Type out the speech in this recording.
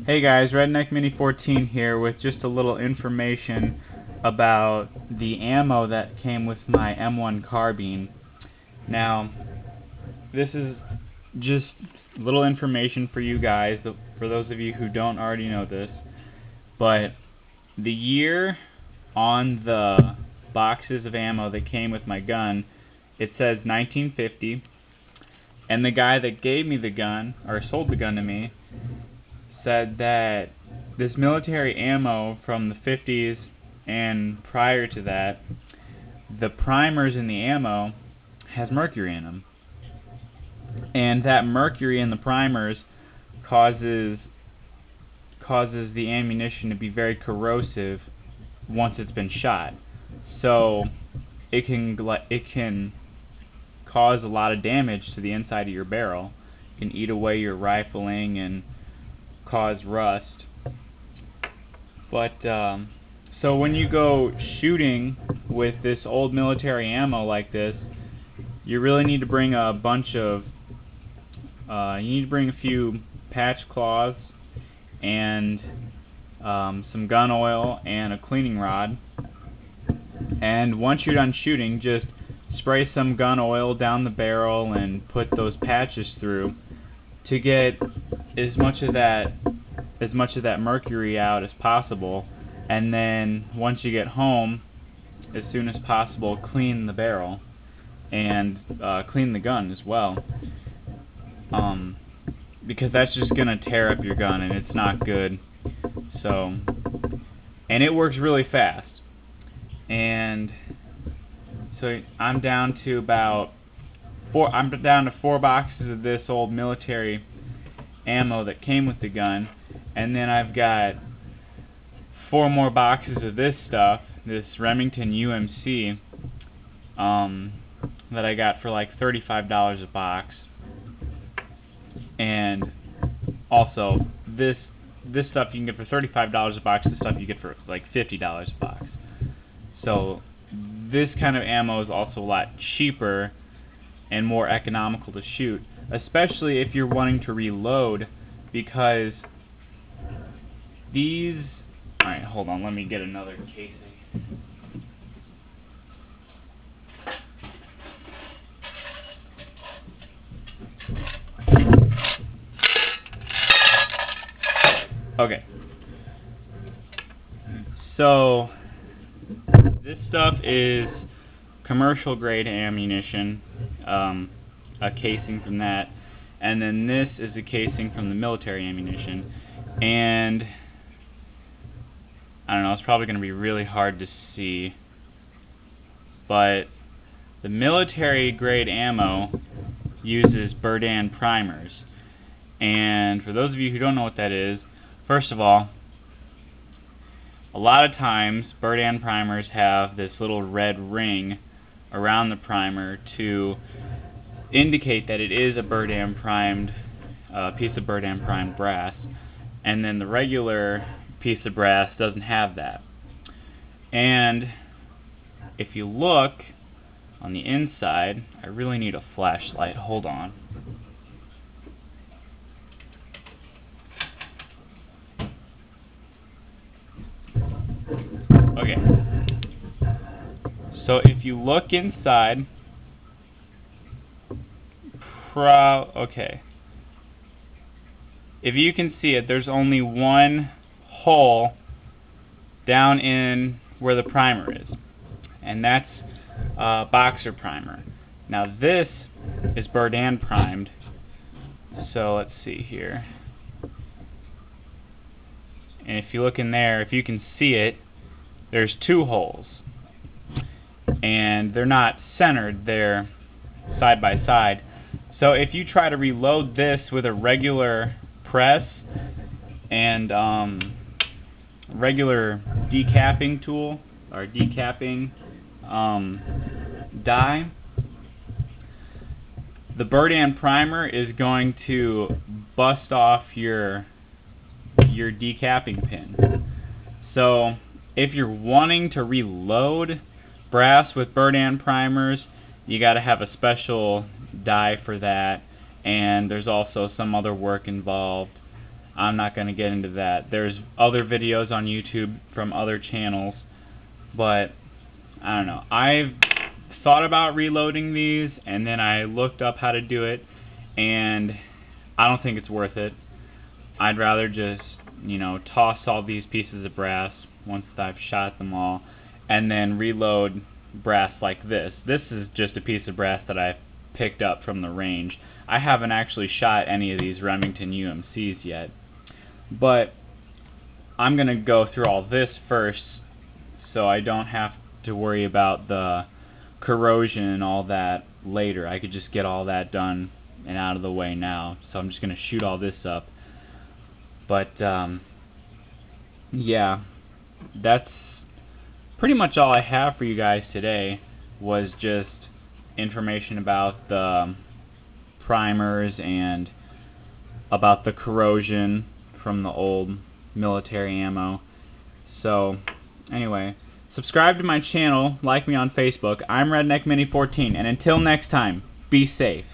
Hey guys, Redneck Mini 14 here with just a little information about the ammo that came with my M1 Carbine. Now, this is just little information for you guys, for those of you who don't already know this, but the year on the boxes of ammo that came with my gun, it says 1950, and the guy that gave me the gun, or sold the gun to me, said that this military ammo from the 50s and prior to that, the primers in the ammo has mercury in them, and that mercury in the primers causes the ammunition to be very corrosive once it's been shot. So it can cause a lot of damage to the inside of your barrel. It can eat away your rifling and cause rust. But so when you go shooting with this old military ammo like this, you really need to bring a bunch of you need to bring a few patch cloths and some gun oil and a cleaning rod. And once you're done shooting, just spray some gun oil down the barrel and put those patches through to get as much of that mercury out as possible. And then once you get home, as soon as possible, clean the barrel and clean the gun as well, because that's just gonna tear up your gun and it's not good. So, and it works really fast. And so I'm down to four boxes of this old military ammo that came with the gun, and then I've got 4 more boxes of this stuff, this Remington UMC, that I got for like $35 a box. And also this stuff you can get for $35 a box. This stuff you get for like $50 a box. So this kind of ammo is also a lot cheaper and more economical to shoot, especially if you're wanting to reload, because these... Alright, hold on, let me get another casing. Okay. So this stuff is commercial grade ammunition, a casing from that, and then this is a casing from the military ammunition. And I don't know, it's probably going to be really hard to see, but the military grade ammo uses Berdan primers. And for those of you who don't know what that is, first of all, a lot of times Berdan primers have this little red ring around the primer to indicate that it is a Berdan primed piece of Berdan primed brass, and then the regular piece of brass doesn't have that. And if you look on the inside, I really need a flashlight, hold on. Okay, so if you look inside, okay, if you can see it, there's only one hole down in where the primer is, and that's boxer primer. Now this is Berdan primed, so let's see here, and if you look in there, if you can see it, there's 2 holes, and they're not centered, they're side by side. So if you try to reload this with a regular press and regular decapping tool or decapping die, the Berdan primer is going to bust off your decapping pin. So if you're wanting to reload brass with Berdan primers, you got to have a special die for that, and there's also some other work involved. I'm not going to get into that. There's other videos on YouTube from other channels, but I don't know. I've thought about reloading these, and then I looked up how to do it, and I don't think it's worth it. I'd rather just, you know, toss all these pieces of brass once I've shot them all, and then reload brass like this. This is just a piece of brass that I picked up from the range. I haven't actually shot any of these Remington UMCs yet, but I'm going to go through all this first so I don't have to worry about the corrosion and all that later. I could just get all that done and out of the way now. So I'm just going to shoot all this up. But yeah, that's pretty much all I have for you guys today, was just information about the primers and about the corrosion from the old military ammo. So anyway, subscribe to my channel, like me on Facebook. I'm Redneck Mini 14, and until next time, be safe.